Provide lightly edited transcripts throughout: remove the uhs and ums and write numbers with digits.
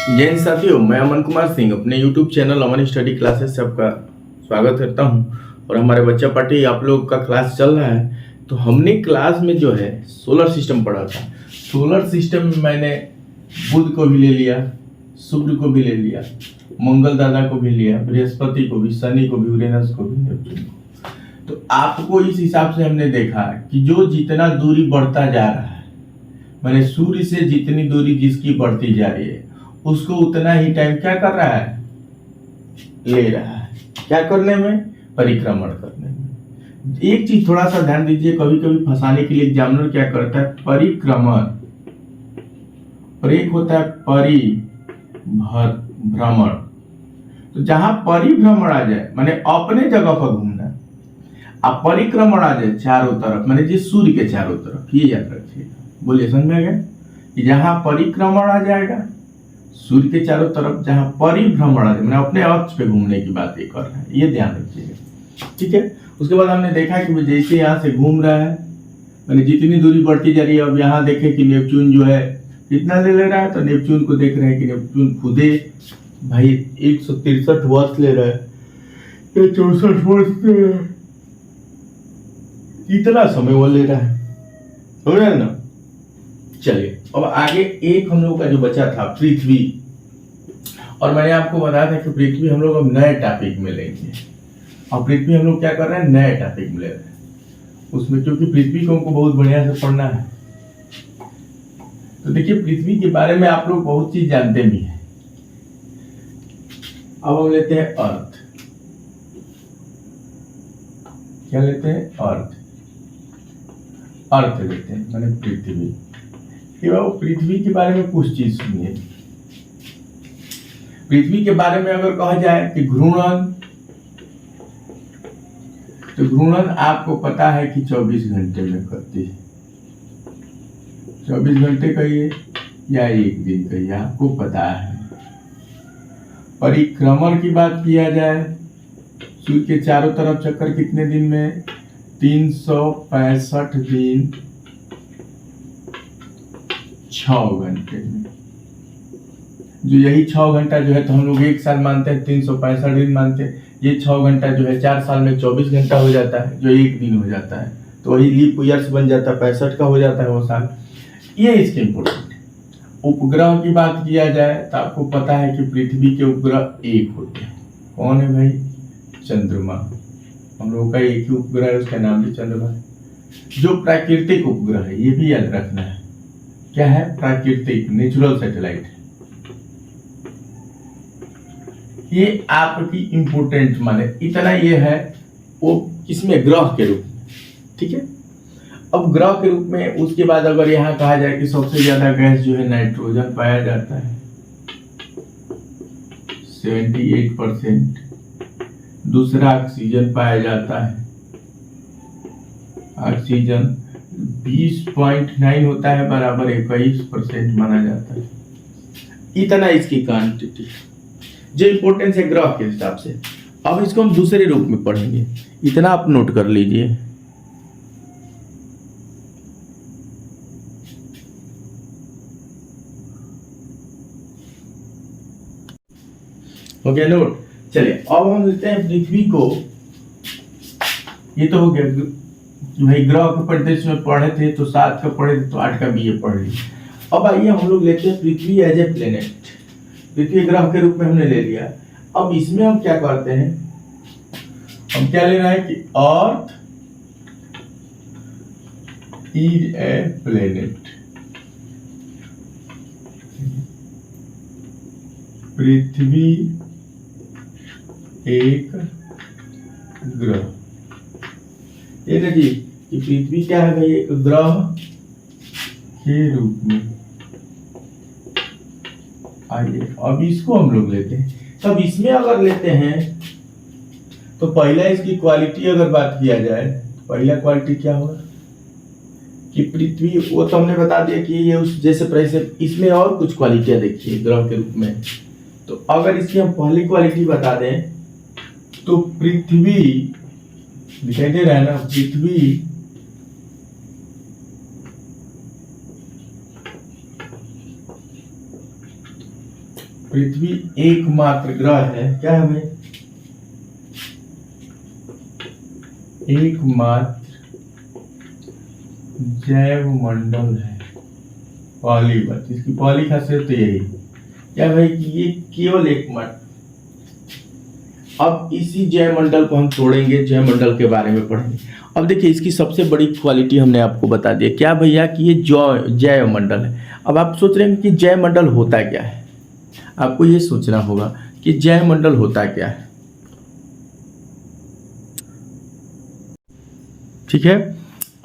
जय हिंद साथियों, मैं अमन कुमार सिंह अपने YouTube चैनल अमन स्टडी क्लासेस से आपका स्वागत करता हूं। और हमारे बच्चा पार्टी आप लोग का क्लास चल रहा है। तो हमने क्लास में जो है सोलर सिस्टम पढ़ा था। सोलर सिस्टम में मैंने बुध को भी ले लिया, शुक्र को भी ले लिया, मंगल दादा को भी लिया, बृहस्पति को भी, शनि को भी, यूरेनस को भी, नेपच्यून को। तो आपको इस हिसाब से हमने देखा कि जो जितना दूरी बढ़ता जा रहा है, मैंने सूर्य से जितनी दूरी जिसकी बढ़ती जा रही है उसको उतना ही टाइम क्या कर रहा है, ले रहा है। क्या करने में? परिक्रमण करने में। एक चीज थोड़ा सा ध्यान दीजिए, कभी कभी फंसाने के लिए एग्जामिनर क्या करता है, परिक्रमण और एक होता है परिभ्रमण। तो जहां परिभ्रमण आ जाए माने अपने जगह पर घूमना, अब परिक्रमण आ जाए चारों तरफ माने जी सूर्य के चारों तरफ, ये याद रखिएगा। बोलिए, समझ में आ गया? जहां परिक्रमण आ जाएगा सूर्य के चारों तरफ, जहां परिभ्रमण आ जाए मैंने अपने अक्ष पे घूमने की बात ये कर रहा है, ये ध्यान रखिएगा। ठीक है। उसके बाद हमने देखा कि जैसे यहाँ से घूम रहा है मैंने जितनी दूरी बढ़ती जा रही है, अब यहाँ देखे कि नेपच्यून जो है कितना ले रहा है, तो नेपच्यून को देख रहे हैं कि नेपच्यून खुदे भाई 163 वर्ष ले रहा है, ये 64 वर्ष कितना समय वो ले रहा है, हो रहा है ना। चलिए अब आगे एक हम लोग का जो बचा था पृथ्वी, और मैंने आपको बताया था कि पृथ्वी हम लोग अब नए टॉपिक में लेंगे। और पृथ्वी हम लोग क्या कर रहे हैं, नए टॉपिक में ले रहे हैं उसमें, क्योंकि पृथ्वी को हमको बहुत बढ़िया से पढ़ना है। तो देखिए पृथ्वी के बारे में आप लोग बहुत चीज जानते भी हैं। अब हम लेते हैं अर्थ। क्या लेते हैं? अर्थ। अर्थ लेते हैं माने पृथ्वी। पृथ्वी के बारे में कुछ चीज सुनिए। पृथ्वी के बारे में अगर कहा जाए कि घूर्णन, तो घूर्णन आपको पता है कि 24 घंटे में करती है। 24 घंटे कहिए या एक दिन कहिए, आपको पता है। परिक्रमण की बात किया जाए, सूर्य के चारों तरफ चक्कर कितने दिन में? 365 दिन 6 घंटे में। जो यही 6 घंटा जो है तो हम लोग एक साल मानते हैं, 365 दिन मानते हैं। ये 6 घंटा जो है 4 साल में 24 घंटा हो जाता है, जो एक दिन हो जाता है, तो वही लीप ईयर्स बन जाता है, 65 का हो जाता है वो साल। ये इसके इम्पोर्टेंट है। उपग्रह की बात किया जाए तो आपको पता है कि पृथ्वी के उपग्रह एक होते हैं। कौन है भाई? चंद्रमा। हम लोगों का एक ही उपग्रह है, उसका नाम भी चंद्रमा है। जो प्राकृतिक उपग्रह है ये भी याद रखना है, क्या है? प्राकृतिक, नेचुरल सैटेलाइट है। ये आपकी इंपोर्टेंट माने इतना ये है, वो किसमें? ग्रह के रूप में। ठीक है। अब ग्रह के रूप में उसके बाद अगर यहाँ कहा जाए कि सबसे ज्यादा गैस जो है नाइट्रोजन पाया जाता है 78%, दूसरा ऑक्सीजन पाया जाता है। ऑक्सीजन 20.9 होता है, बराबर 21% माना जाता है। इतना इसकी क्वांटिटी जो इंपोर्टेंस है ग्रह के हिसाब से। अब इसको हम दूसरे रूप में पढ़ेंगे, इतना आप नोट कर लीजिए। हो गया नोट? चलिए अब हम लेते हैं पृथ्वी को। ये तो हो गया भाई, ग्रह के परिदृश्य में पढ़े थे तो 7 का पढ़े थे तो 8 का भी ये पढ़ ली। अब आइए हम लोग लेते हैं पृथ्वी एज ए प्लेनेट। पृथ्वी ग्रह के रूप में हमने ले लिया। अब इसमें हम क्या करते हैं, हम क्या लेना है कि अर्थ इज ए प्लेनेट। पृथ्वी एक ग्रह। ये देखिए कि पृथ्वी क्या है भाई, एक ग्रह के रूप में। आइए अब इसको हम लोग लेते हैं। तब इसमें अगर लेते हैं तो पहला इसकी क्वालिटी अगर बात किया जाए, पहला क्वालिटी क्या होगा कि पृथ्वी, वो तो हमने बता दिया कि ये उस जैसे प्राइस। इसमें और कुछ क्वालिटियां देखिए ग्रह के रूप में। तो अगर इसकी हम पहली क्वालिटी बता दें तो पृथ्वी दिखाई दे रहा है ना, पृथ्वी पृथ्वी एकमात्र ग्रह है, क्या है भाई, एकमात्र जैव मंडल है। पहली बात, इसकी पहली खासियत तो यही क्या भाई कि ये केवल एकमात्र। अब इसी जैव मंडल को हम तोड़ेंगे, जैव मंडल के बारे में पढ़ेंगे। अब देखिए इसकी सबसे बड़ी क्वालिटी हमने आपको बता दिया, क्या भैया कि ये जैव मंडल है। अब आप सोच रहे हैं कि जैव मंडल होता क्या है, आपको ये सोचना होगा कि जैव मंडल होता क्या है। ठीक है,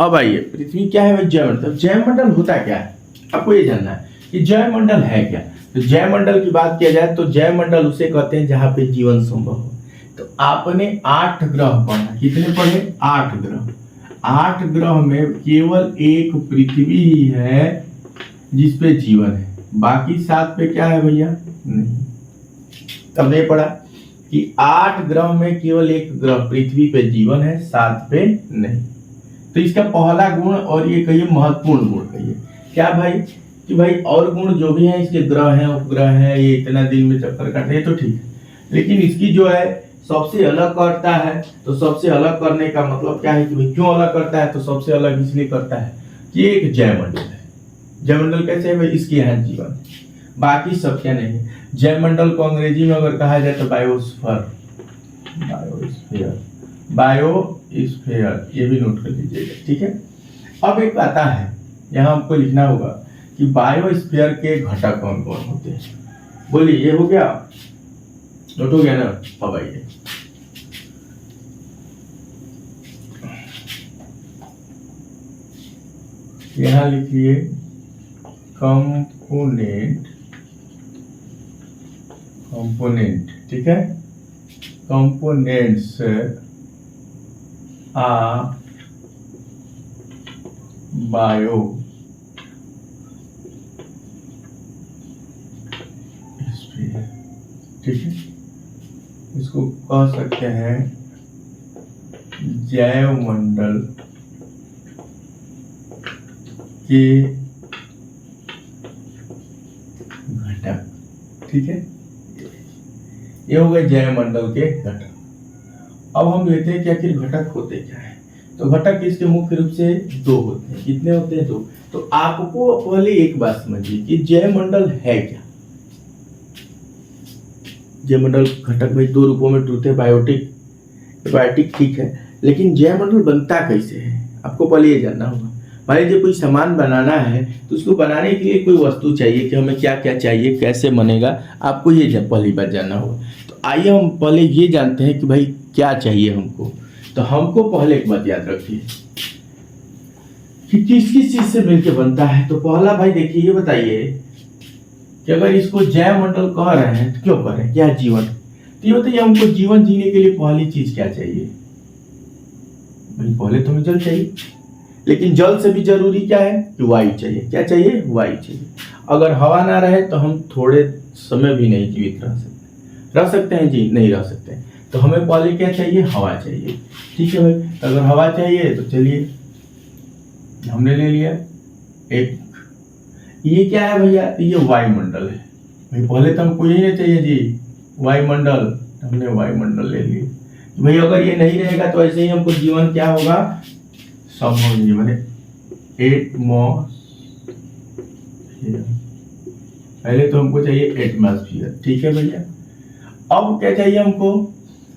अब आइए पृथ्वी क्या है भाई, जैव मंडल। जैव मंडल होता क्या है, आपको ये जानना है कि जैव मंडल है क्या। तो जैव मंडल की बात किया जाए तो जैव मंडल उसे कहते हैं जहां पे जीवन संभव हो। तो आपने 8 ग्रह पढ़ा, कितने पढ़े, 8 ग्रह। 8 ग्रह में केवल एक पृथ्वी ही है जिसपे जीवन है, बाकी 7 पे क्या है भैया, नहीं। तब नहीं पढ़ा कि 8 ग्रह में केवल एक ग्रह पृथ्वी पे जीवन है, 7 पे नहीं। तो इसका पहला गुण, और ये कहिए महत्वपूर्ण गुण कहिए, क्या भाई कि भाई और गुण जो भी है इसके, ग्रह है, उपग्रह है, ये इतना दिन में चक्कर काटते हैं तो ठीक है, लेकिन इसकी जो है सबसे अलग करता है। तो सबसे अलग करने का मतलब क्या है कि भाई क्यों अलग करता है, तो सबसे अलग इसलिए करता है कि एक जैव मंडल है। जैव मंडल कैसे है भाई, इसके यहाँ जीवन, बाकी सब क्या नहीं। जैव मंडल को अंग्रेजी में अगर कहा जाए तो बायोस्फीयर, बायोस्फीयर, ये भी नोट कर लीजिएगा, ठीक है। अब एक आता है, यहाँ हमको लिखना होगा कि बायोस्फीयर के घटक कौन कौन होते हैं। बोलिए, ये हो गया, नोट हो गया ना। अब आइए यहाँ लिखिए कंपोनेंट, ठीक है। कंपोनेंट्स ऑफ बायो स्फीयर, ठीक है। इसको कह सकते हैं जैव मंडल के घटक, ठीक है। ये हो गए जैव मंडल के घटक। अब हम लेते हैं कि आखिर घटक होते क्या है। तो घटक इसके मुख्य रूप से 2 होते हैं। कितने होते हैं, 2। तो आपको पहले एक बात समझिए कि जैव मंडल है क्या। जैव मंडल घटक भाई 2 रूपों में टूटते हैं, बायोटिक, ठीक है, लेकिन जैव मंडल बनता कैसे है, आपको पहले ये जानना होगा। मान लीजिए कोई सामान बनाना है तो उसको बनाने के लिए कोई वस्तु चाहिए कि हमें क्या क्या चाहिए, कैसे बनेगा, आपको ये पहली बात जानना होगा। तो आइए हम पहले ये जानते हैं कि भाई क्या चाहिए हमको। तो हमको पहले एक बात याद रखिए कि किस किस चीज से मिलकर बनता है। तो पहला भाई देखिए, ये बताइए कि अगर इसको जैव मंडल कह रहे हैं तो क्यों कह रहे हैं, क्या जीवन। तो ये बताइए हमको जीवन जीने के लिए पहली चीज क्या चाहिए भाई, पहले तो हमें जल चाहिए, लेकिन जल से भी जरूरी क्या है कि वायु चाहिए। क्या चाहिए, वायु चाहिए। अगर हवा ना रहे तो हम थोड़े समय भी नहीं जीवित रह सकते हैं जी, नहीं रह सकते। तो हमें पहले क्या चाहिए, हवा चाहिए, ठीक है भाई। तो अगर हवा चाहिए तो चलिए हमने ले लिया एक, ये क्या है भैया, ये वायुमंडल है भाई। पहले तो हमको यही नहीं चाहिए जी, वायुमंडल, हमने वायुमंडल ले लिया भाई। अगर ये नहीं रहेगा तो ऐसे ही हमको जीवन क्या होगा, संभव नहीं, माने एटमॉस्फेयर। पहले तो हमको चाहिए एटमॉस्फेयर, ठीक है भैया। अब क्या चाहिए हमको,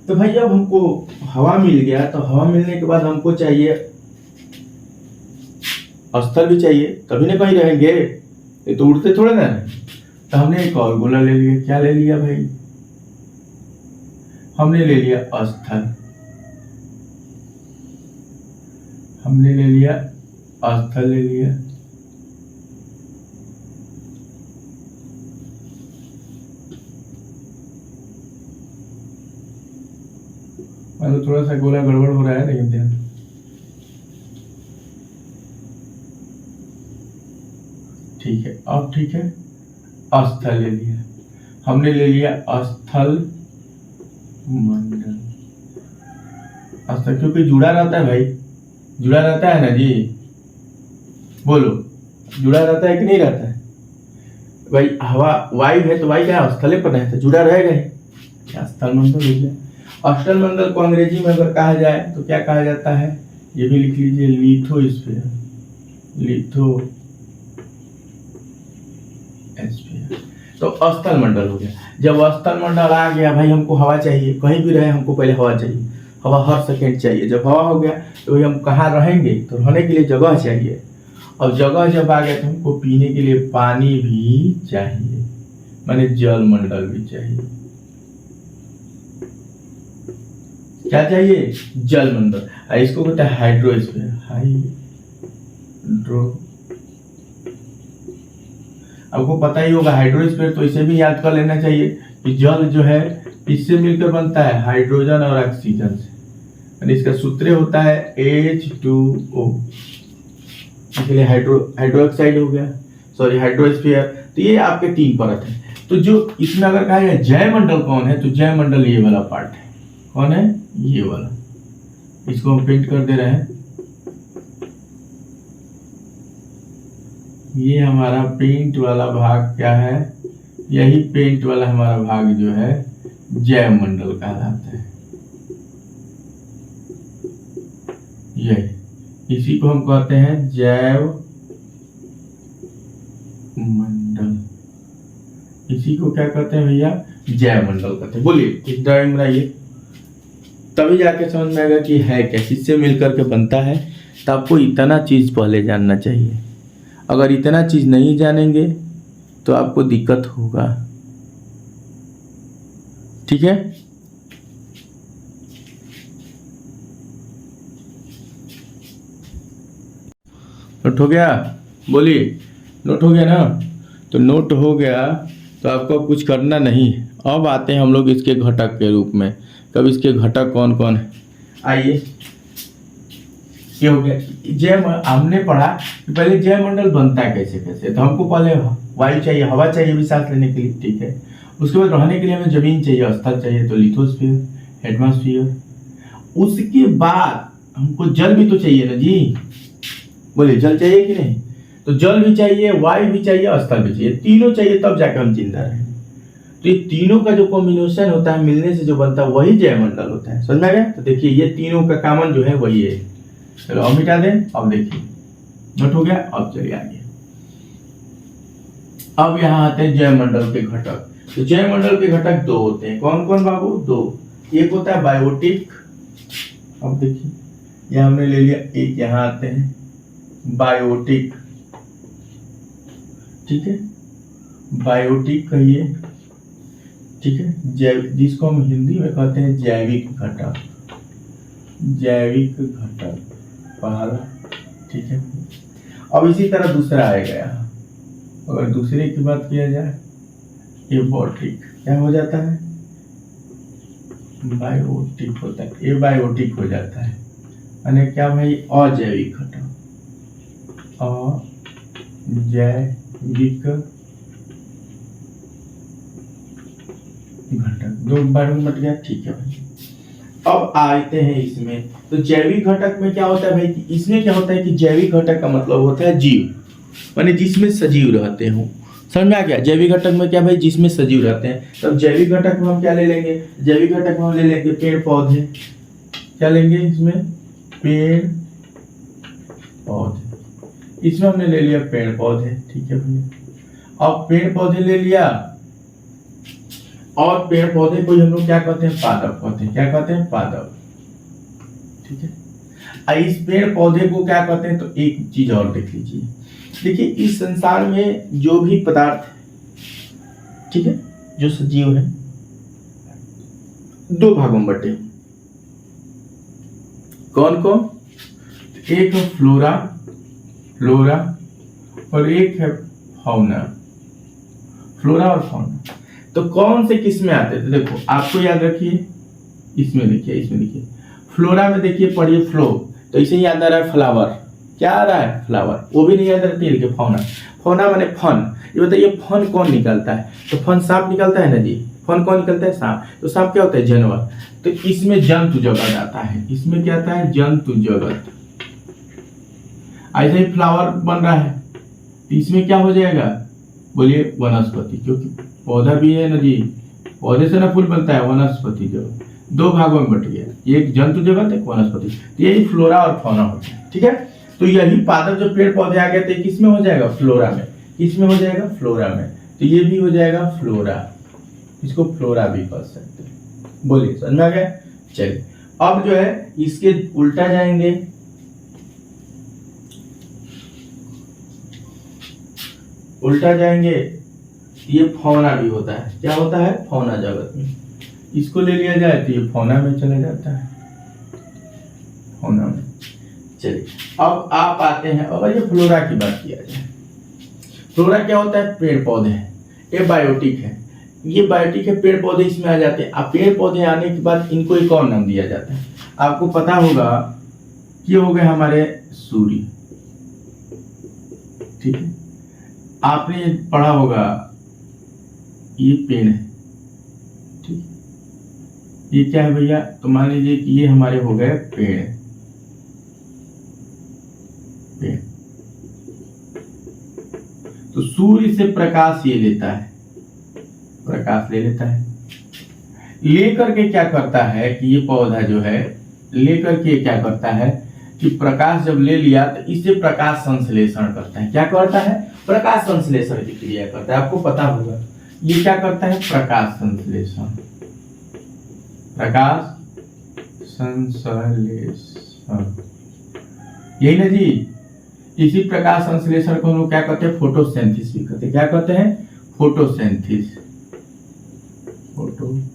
तो भैया अब हमको हवा मिल गया, तो हवा मिलने के बाद हमको चाहिए स्थल भी चाहिए, तभी ना कहीं रहेंगे, ये तो उड़ते थोड़े ना। तो हमने एक और गोला ले लिया, क्या ले लिया भाई, हमने ले लिया स्थल, हमने ले लिया स्थल, ले लिया। मतलब थोड़ा सा गोला गड़बड़ हो रहा है, लेकिन ध्यान, ठीक है। अब ठीक है, स्थल ले लिया, हमने ले लिया स्थल मंडल। स्थल क्योंकि जुड़ा रहता है भाई, जुड़ा रहता है ना जी, बोलो, जुड़ा रहता है कि नहीं रहता है। भाई हवा वायु है तो वायु क्या है, स्थले पर है तो जुड़ा रहेगा ही, क्या स्थल मंडल हो गया। अष्टल मंडल को अंग्रेजी में अगर कहा जाए तो क्या कहा जाता है, ये भी लिख लीजिए, लिथोस्फीयर, लिथोस्फीयर। तो अस्थल मंडल हो गया। जब अस्थल मंडल आ गया भाई, हमको हवा चाहिए, कहीं भी रहे हमको पहले हवा चाहिए, हवा हर सेकेंड चाहिए। जब हवा हो गया तो भाई हम कहाँ रहेंगे, तो रहने के लिए जगह चाहिए। और जगह जब आ गया तो हमको पीने के लिए पानी भी चाहिए, माने जल मंडल भी चाहिए। क्या चाहिए, जल मंडल। इसको कहते हैं हाइड्रोस्फीयर, हाइड्रो। आपको पता ही होगा हाइड्रोस्फीयर, तो इसे भी याद कर लेना चाहिए कि जल जो है किससे मिलकर बनता है, हाइड्रोजन और ऑक्सीजन से। इसका सूत्र होता है H2O, इसलिए हाइड्रोक्साइड हो गया, सॉरी हाइड्रोस्फीयर। तो ये आपके 3 परत है। तो जो इसमें अगर कहा जाए जय मंडल कौन है, तो जय मंडल ये वाला पार्ट है। कौन है, ये वाला। इसको हम पेंट कर दे रहे हैं, ये हमारा पेंट वाला भाग क्या है, यही पेंट वाला हमारा भाग जो है जैव मंडल कहलाता है। यही, इसी को हम कहते हैं जैव मंडल। इसी को क्या कहते हैं भैया, जैव मंडल कहते हैं। बोलिए इस ड्राइंग बनाइए, तभी जाके समझ में आएगा कि है क्या, किससे मिलकर के बनता है। तो आपको इतना चीज पहले जानना चाहिए। अगर इतना चीज नहीं जानेंगे तो आपको दिक्कत होगा, ठीक है। नोट हो गया, बोलिए नोट हो गया ना। तो नोट हो गया तो आपको कुछ करना नहीं। अब आते हैं हम लोग इसके घटक के रूप में। कब इसके घटक कौन कौन है, आइए। ये हो गया जैव, हमने पढ़ा कि पहले जैव मंडल बनता है कैसे कैसे। तो हमको पहले वायु चाहिए, हवा चाहिए भी सांस लेने के लिए, ठीक है। उसके बाद रहने के लिए हमें जमीन चाहिए, स्थल चाहिए, तो लिथोस्फीयर, एटमॉस्फेयर। उसके बाद हमको जल भी तो चाहिए ना जी, बोले जल चाहिए कि नहीं। तो जल भी चाहिए, वायु भी चाहिए, स्थल भी चाहिए, तीनों चाहिए तब जाकर हम जिंदा रहे। तो ये तीनों का जो कॉम्बिनेशन होता है, मिलने से जो बनता है वही जैव मंडल होता है। समझ में आ गया। तो देखिए ये तीनों का कॉमन जो है वही है। चलो अब मिटा दें। अब देखिए नोट हो गया। अब चलिए आगे। अब यहाँ आते हैं जैव मंडल के घटक। तो जैव मंडल के घटक 2 होते हैं। कौन कौन बाबू, 2। एक होता है बायोटिक। अब देखिए यह हमने ले लिया एक, यहाँ आते हैं बायोटिक, ठीक है। बायोटिक कहिए, ठीक है। जैव, जिसको हम हिंदी में कहते हैं जैविक घटक, जैविक घटक पहला, ठीक है। अब इसी तरह दूसरा आएगा यहाँ। अगर दूसरे की बात किया जाए, एबायोटिक क्या हो जाता है, बायोटिक होता है, एबायोटिक हो जाता है। यानी क्या भाई, अजैविक घटक, अजैविक घटक। 2 बार मट गया, ठीक है भाई। अब आते हैं इसमें। तो जैविक घटक में क्या होता है भाई, इसमें क्या होता है कि जैविक घटक का मतलब होता है जीव, माने जिसमें सजीव रहते हो। समझ में आ गया। जैविक घटक में क्या भाई, जिसमें सजीव रहते हैं। तब जैविक घटक में हम क्या ले लेंगे, जैविक घटक में हम ले लेंगे पेड़ पौधे। क्या लेंगे इसमें, पेड़ पौधे। इसमें हमने ले लिया पेड़ पौधे, ठीक है भैया। अब पेड़ पौधे ले लिया, और पेड़ पौधे को हम लोग क्या कहते हैं, पादप कहते हैं। क्या कहते हैं, पादप, ठीक है। इस पेड़ पौधे को क्या कहते हैं, तो एक चीज और देख लीजिए। देखिए इस संसार में जो भी पदार्थ है, ठीक है, जो सजीव है, 2 भागों में बटे। कौन कौन, एक है फ्लोरा, फ्लोरा, और एक है फौना, फ्लोरा और फौना। तो कौन से किस में आते हैं, तो देखो आपको याद रखिए, इसमें देखिए, इसमें देखिए फ्लोरा में देखिए, पढ़िए फ्लो, तो इसे याद आ रहा है फ्लावर। क्या आ रहा है, फ्लावर। वो भी नहीं याद रहती है, फौना, फौना माने फन। ये बताइए फन कौन निकलता है, तो फन सांप निकलता है ना जी। फन कौन निकलता है, सांप। तो सांप क्या होता है, जानवर। तो इसमें जंतु जगत आता है। इसमें क्या आता है, जंतु जगत। ऐसे ही फ्लावर बन रहा है, तो इसमें क्या हो जाएगा, बोलिए वनस्पति, क्योंकि पौधा भी है ना जी, पौधे से ना फूल बनता है। वनस्पति जो दो भागों में बट गया, एक जंतु जगत एक वनस्पति, तो यही फ्लोरा और फौना होता है। ठीक है, तो यही पादप जो पेड़ पौधे आ गए थे किस में हो जाएगा, फ्लोरा में। किस में हो जाएगा, फ्लोरा में। तो ये भी हो जाएगा फ्लोरा, इसको फ्लोरा भी कह सकते हैं। बोलिए समझ में आ गया। चलिए अब जो है इसके उल्टा जाएंगे, उल्टा जाएंगे, ये फौना भी होता है। क्या होता है, फौना जगत में। इसको ले लिया जाए तो ये फौना में चला जाता है, फौना में। चलिए अब आप आते हैं, अब ये फ्लोरा की बात किया जाए। फ्लोरा क्या होता है, पेड़ पौधे हैं, ये बायोटिक है, ये बायोटिक है, पेड़ पौधे इसमें आ जाते हैं। अब पेड़ पौधे आने के बाद इनको एक और नाम दिया जाता है। आपको पता होगा ये हो गए हमारे सूर्य। ठीक है, आपने पढ़ा होगा ये पेड़ है। ठीक, ये क्या है भैया, तो मान लीजिए कि ये हमारे हो गए पेड़, पेड़। तो सूर्य से प्रकाश ये लेता है, प्रकाश ले लेता है, लेकर के क्या करता है कि ये पौधा जो है लेकर के क्या करता है कि प्रकाश जब ले लिया तो इससे प्रकाश संश्लेषण करता है। क्या करता है, प्रकाश संश्लेषण की क्रिया करता है। आपको पता होगा ये क्या करता है, प्रकाश संश्लेषण, प्रकाश संश्लेषण, यही ना जी। इसी प्रकाश संश्लेषण को हम लोग क्या कहते हैं, फोटोसिंथेसिस भी कहते हैं। क्या कहते हैं, फोटोसिंथेसिस, फोटोसिंथेसिस,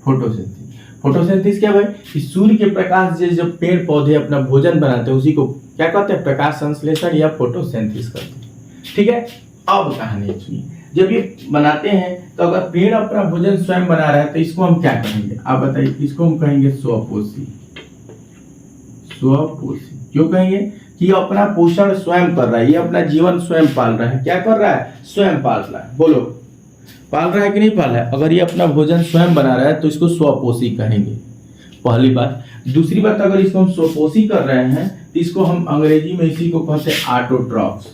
फोटोसिंथेसिस। फोटोसिंथेसिस क्या भाई, कि सूर्य के प्रकाश से जब पेड़ पौधे अपना भोजन बनाते हैं उसी को क्या कहते हैं, प्रकाश संश्लेषण या फोटोसिंथेसिस करते हैं। ठीक है, अब कहानी सुनिए। जब ये बनाते हैं तो अगर पेड़ अपना भोजन स्वयं बना रहा है तो इसको हम क्या कहेंगे, आप बताइए। इसको हम कहेंगे स्वपोषी, स्वपोषी। क्यों कहेंगे कि ये अपना पोषण स्वयं कर रहा है, ये अपना जीवन स्वयं पाल रहा है। क्या कर रहा है, स्वयं पाल रहा है। बोलो पाल रहा है कि नहीं पाल रहा है। अगर ये अपना भोजन स्वयं बना रहा है तो इसको स्वपोषी कहेंगे, पहली बात। दूसरी बात, अगर इसको हम स्वपोषी कर रहे हैं तो इसको हम अंग्रेजी में इसी को कहते हैं ऑटोट्रॉफ्स,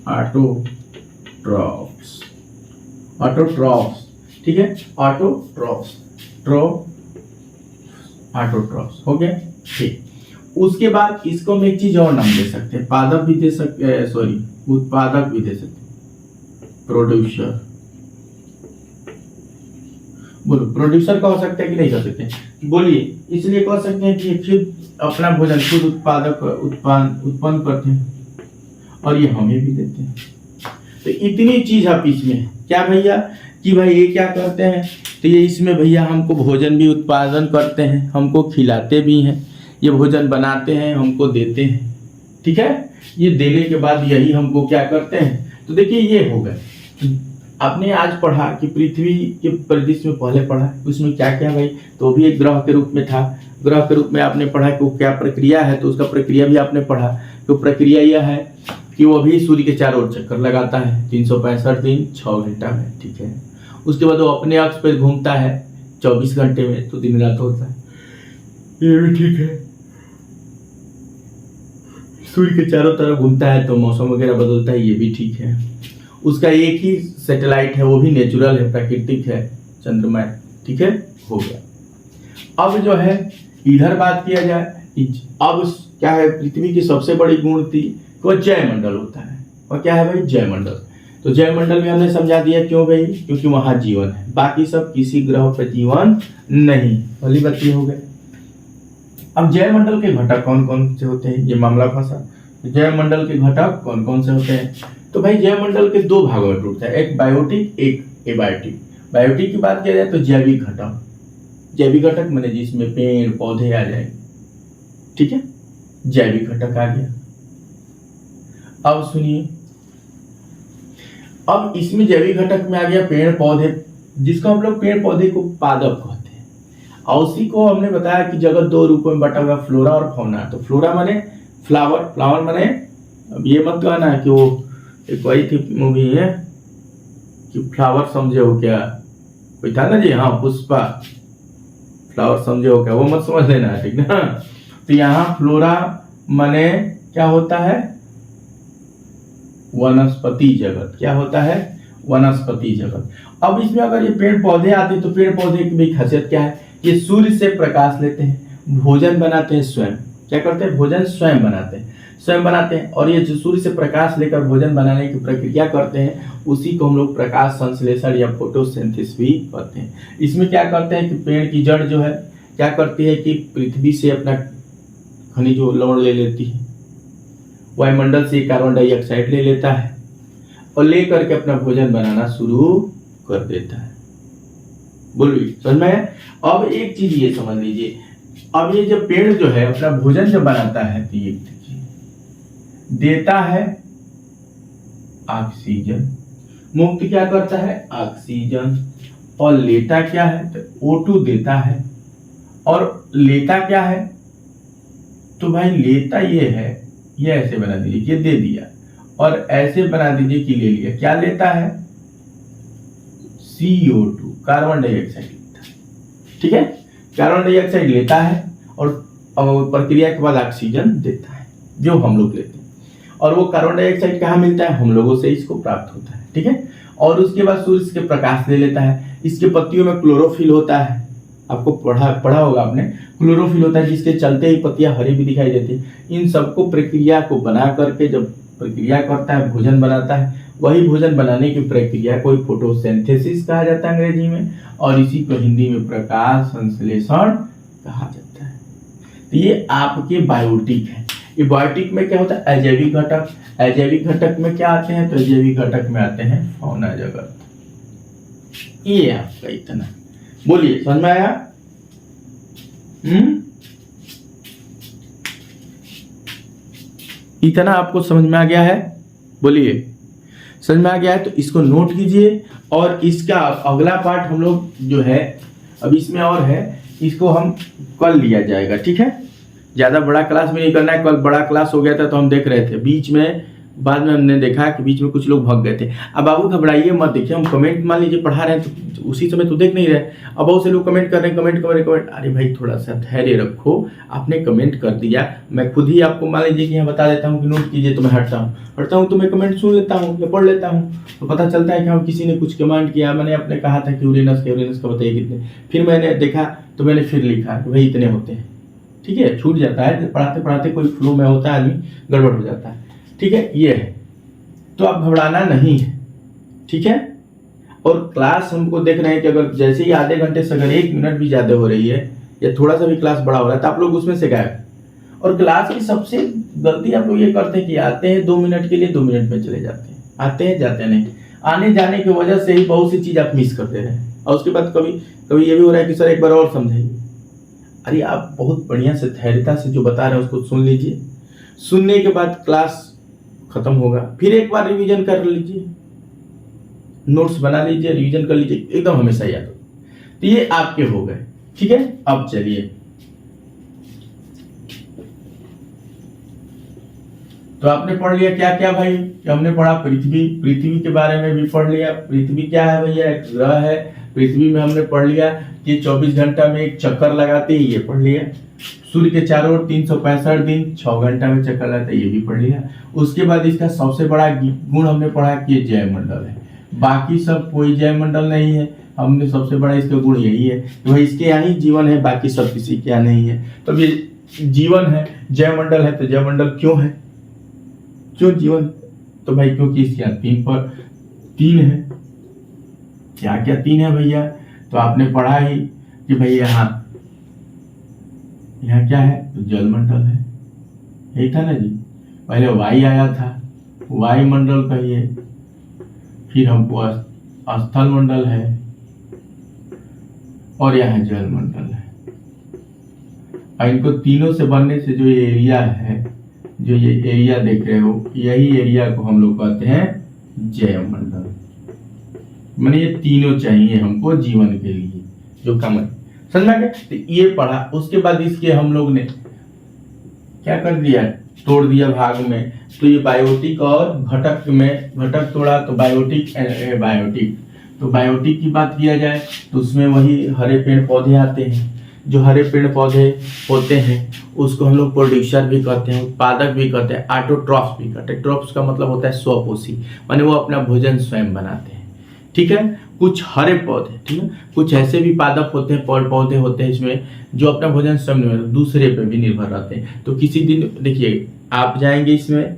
ऑटोट्रॉफ्स, ऑटोट्रॉफ्स। ठीक है, ऑटोट्रॉफ्स, ऑटोट्रॉफ्स हो गया। ठीक, उसके बाद इसको हम एक चीज और नाम दे सकते हैं, पादप भी दे सकते हैं, सॉरी उत्पादक भी दे सकते हैं, प्रोड्यूसर। बोलो प्रोड्यूसर कह सकते हैं कि नहीं कह सकते, बोलिए। इसलिए कह सकते हैं कि खुद अपना भोजन खुद उत्पन्न करते हैं और ये हमें भी देते हैं। तो इतनी चीज आप इसमें क्या भैया कि भाई ये क्या करते हैं, तो ये इसमें भैया हमको भोजन भी उत्पादन करते हैं, हमको खिलाते भी हैं, ये भोजन बनाते हैं, हमको देते हैं। ठीक है, ये देने के बाद यही हमको क्या करते हैं, तो देखिए ये हो गए। आपने आज पढ़ा कि पृथ्वी के परिदृश्य में पहले पढ़ा, उसमें क्या क्या भाई, तो भी एक ग्रह के रूप में था। ग्रह के रूप में आपने पढ़ा कि वो क्या प्रक्रिया है, तो उसका प्रक्रिया भी आपने पढ़ा। तो प्रक्रिया यह है कि वो भी सूर्य के चारों ओर चक्कर लगाता है 365 दिन 6 घंटा में। ठीक है, उसके बाद वो अपने अक्ष पर घूमता है 24 घंटे में, तो दिन रात होता है, ये भी ठीक है। सूर्य के चारों तरफ घूमता है तो मौसम वगैरह बदलता है, ये भी ठीक है। उसका एक ही सैटेलाइट है, वो भी नेचुरल है, प्राकृतिक है, चंद्रमा। ठीक है, हो गया। अब जो है इधर बात किया जाए, अब क्या है, पृथ्वी की सबसे बड़ी गुण थी वो जयमंडल होता है। और क्या है भाई, जयमंडल। तो जयमंडल में हमने समझा दिया, क्यों भाई, क्योंकि वहां जीवन है, बाकी सब किसी ग्रह पर जीवन नहीं। पहली बात ये हो गई। अब जयमंडल के घटक कौन कौन से होते हैं, ये मामला फंसा। जयमंडल के घटक कौन कौन से होते हैं, तो भाई जयमंडल के दो भागों में टूटता है, एक बायोटिक एक एबायोटिक। बायोटिक की बात किया जाए तो जैविक घटक, जैविक घटक माने जिसमें पेड़ पौधे आ जाए। ठीक है, जैविक घटक आ गया। अब सुनिए, अब इसमें जैविक घटक में आ गया पेड़ पौधे, जिसको हम लोग पेड़ पौधे को पादप कहते हैं। और उसी को हमने बताया कि जगत दो रूपों में बटा हुआ, फ्लोरा और फौना। तो फ्लोरा माने फ्लावर, फ्लावर माने अब ये मत कहना कि वो एक वही थी मूवी है कि फ्लावर समझे हो क्या, कोई था ना जी, हाँ पुष्पा, फ्लावर समझे हो क्या, वो मत समझ लेना, ठीक ना। तो यहाँ फ्लोरा माने क्या होता है, वनस्पति जगत। क्या होता है, वनस्पति जगत। अब इसमें अगर ये पेड़ पौधे आते हैं तो पेड़ पौधे की भी खासियत क्या है, ये सूर्य से प्रकाश लेते हैं, भोजन बनाते हैं स्वयं। क्या करते हैं, भोजन स्वयं बनाते हैं, स्वयं बनाते हैं। और ये जो सूर्य से प्रकाश लेकर भोजन बनाने की प्रक्रिया करते हैं उसी को हम लोग प्रकाश संश्लेषण या फोटोसिंथेसिस भी कहते हैं। इसमें क्या करते हैं कि पेड़ की जड़ जो है क्या करती है कि पृथ्वी से अपना खनिज लवण ले लेती है, वायुमंडल से कार्बन डाइऑक्साइड ले लेता है और लेकर के अपना भोजन बनाना शुरू कर देता है। बोलिए समझ में आया? अब एक चीज ये समझ लीजिए, अब ये जब पेड़ जो है अपना भोजन जब बनाता है तो ये देखिए देता है ऑक्सीजन, मुक्त क्या करता है, ऑक्सीजन, और लेता क्या है तो O2 देता है। और लेता क्या है तो भाई लेता ये है, ये ऐसे बना दीजिए कि दे दिया, और ऐसे बना दीजिए कि ले लिया। क्या लेता है, CO2 कार्बन डाइऑक्साइड लेता है। ठीक है, कार्बन डाइऑक्साइड लेता है और प्रक्रिया के बाद ऑक्सीजन देता है जो हम लोग लेते हैं। और वो कार्बन डाइऑक्साइड कहाँ मिलता है, हम लोगों से इसको प्राप्त होता है। ठीक है, और उसके बाद सूर्य के प्रकाश ले लेता है। इसके पत्तियों में क्लोरोफिल होता है, आपको पढ़ा होगा आपने, क्लोरोफिल होता है जिसके चलते ही पत्तियां हरी भी दिखाई देती है। इन सबको प्रक्रिया को बना करके जब प्रक्रिया करता है, भोजन बनाता है, वही भोजन बनाने की प्रक्रिया को फोटोसिंथेसिस कहा जाता है अंग्रेजी में, और इसी को हिंदी में प्रकाश संश्लेषण कहा जाता है। तो ये आपके बायोटिक है। ये बायोटिक में क्या होता है, अजैविक घटक। अजैविक घटक में क्या आते हैं तो अजैविक घटक में आते हैं फौना जगत। ये आपका इतना, बोलिए समझ में आया? इतना आपको समझ में आ गया है? बोलिए समझ में आ गया है तो इसको नोट कीजिए। और इसका अगला पार्ट हम लोग जो है अब इसमें और है, इसको हम कल लिया जाएगा। ठीक है, ज्यादा बड़ा क्लास में नहीं करना है। कल बड़ा क्लास हो गया था तो हम देख रहे थे, बीच में बाद में हमने देखा कि बीच में कुछ लोग भाग गए थे। अब बाबू घबराइए मत, देखिए हम कमेंट मान लीजिए पढ़ा रहे हैं तो उसी समय तो देख नहीं रहे। अब बहुत से लोग कमेंट कर रहे हैं, कमेंट। अरे भाई थोड़ा सा धैर्य रखो, आपने कमेंट कर दिया, मैं खुद ही आपको मान लीजिए कि यहाँ बता देता हूँ कि नोट कीजिए, तो मैं हटता हूँ तो मैं कमेंट सुन लेता हूँ या पढ़ लेता हूँ, तो पता चलता है कि हाँ किसी ने कुछ कमेंट किया, मैंने आपने कहा था कि यूरेनस का बताइए कितने, फिर मैंने देखा तो मैंने फिर लिखा कि भाई इतने होते हैं। ठीक है, छूट जाता है, पढ़ाते पढ़ाते कोई फ्लो में होता है, आदमी गड़बड़ हो जाता है। ठीक है, ये है, तो आप घबराना नहीं है। ठीक है, और क्लास हमको देख रहे हैं कि अगर जैसे ही आधे घंटे से अगर 1 मिनट भी ज्यादा हो रही है या थोड़ा सा भी क्लास बड़ा हो रहा है तो आप लोग उसमें से गायब। और क्लास की सबसे गलती आप लोग ये करते हैं कि आते हैं 2 मिनट के लिए, 2 मिनट में चले जाते हैं, आते हैं जाते नहीं। आने जाने की वजह से ही बहुत सी चीज आप मिस कर दे रहे हैं। और उसके बाद कभी ये भी हो रहा है कि सर एक बार और समझाइए। अरे आप बहुत बढ़िया से धैर्यता से जो बता रहे हैं उसको सुन लीजिए, सुनने के बाद क्लास खत्म होगा, फिर एक बार रिवीजन कर लीजिए, नोट्स बना लीजिए, रिवीजन कर लीजिए, एकदम हमेशा याद हो। तो ये आपके हो गए। ठीक है, अब चलिए, तो आपने पढ़ लिया क्या क्या भाई, कि हमने पढ़ा पृथ्वी के बारे में भी पढ़ लिया। पृथ्वी क्या है भैया, एक ग्रह है। पृथ्वी में हमने पढ़ लिया कि 24 घंटा में एक चक्कर लगाते हैं, ये पढ़ लिया। सूर्य के चारों ओर 365 दिन 6 घंटा में चक्कर लगाता है, ये भी पढ़ लिया। उसके बाद इसका सबसे बड़ा गुण हमने पढ़ा कि ये जैवमंडल है, बाकी सब कोई जैवमंडल नहीं है। हमने सबसे बड़ा इसका गुण यही है कि भाई इसके यहाँ ही जीवन है, बाकी सब किसी के यहाँ नहीं है। तो ये जीवन है, जैवमंडल है, तो जैवमंडल क्यों है, क्यों जीवन? तो भाई क्योंकि इसके यहाँ 3 है। क्या क्या 3 है भैया, तो आपने पढ़ा ही कि भाई यहाँ क्या है, तो जलमंडल है, यही था ना जी। पहले वायु आया था, वायुमंडल कहिए, फिर हमको स्थल मंडल है, और यहाँ जलमंडल है। और इनको तीनों से बनने से जो ये एरिया है, जो ये एरिया देख रहे हो, यही एरिया को हम लोग कहते हैं जैवमंडल। माने ये तीनों चाहिए हमको जीवन के लिए, जो कम है, समझ में आ गया? तो ये पढ़ा। उसके बाद इसके हम लोग ने क्या कर दिया, तोड़ दिया भाग में। तो ये बायोटिक और घटक में घटक तोड़ा, तो बायोटिक बायोटिक। तो बायोटिक की बात किया जाए तो उसमें वही हरे पेड़ पौधे आते हैं। जो हरे पेड़ पौधे होते हैं उसको हम लोग प्रोड्यूसर भी कहते हैं, उत्पादक भी कहते हैं, ऑटोट्रॉफ्स भी कहते हैं। ट्रॉफ्स का मतलब होता है स्वपोषी, माने वो अपना भोजन स्वयं बनाते हैं। ठीक है, कुछ हरे पौधे, ठीक है, कुछ ऐसे भी पादप होते हैं, पौधे होते हैं इसमें जो अपना भोजन स्वयं नहीं, दूसरे पे भी निर्भर रहते हैं। तो किसी दिन देखिए आप जाएंगे इसमें,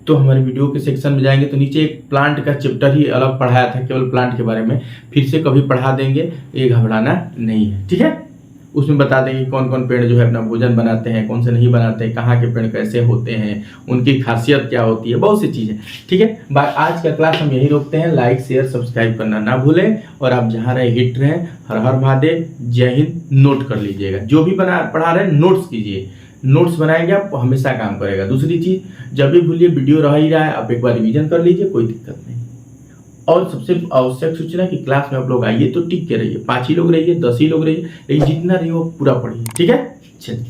तो हमारे वीडियो के सेक्शन में जाएंगे तो नीचे एक प्लांट का चैप्टर ही अलग पढ़ाया था, केवल प्लांट के बारे में, फिर से कभी पढ़ा देंगे, ये घबराना नहीं है। ठीक है, उसमें बता देंगे कौन कौन पेड़ जो है अपना भोजन बनाते हैं, कौन से नहीं बनाते हैं, कहाँ के पेड़ कैसे होते हैं, उनकी खासियत क्या होती है, बहुत सी चीज़ें। ठीक है, आज का क्लास हम यही रोकते हैं। लाइक शेयर सब्सक्राइब करना ना भूलें, और आप जहाँ रहे हिट रहें। हर हर महादेव, जय हिंद। नोट कर लीजिएगा, जो भी पढ़ा रहे हैं नोट्स कीजिए, नोट्स बनाएंगे आप हमेशा काम करेगा। दूसरी चीज़, जब भी भूलिए वीडियो रह ही रहा है, आप एक बार रिवीजन कर लीजिए, कोई दिक्कत नहीं। और सबसे आवश्यक सूचना कि क्लास में आप लोग आइए तो टिक के रहिए, 5 ही लोग रहिए, 10 ही लोग रहिए, लेकिन जितना रहिए वो पूरा पढ़िए। ठीक है, चलिए।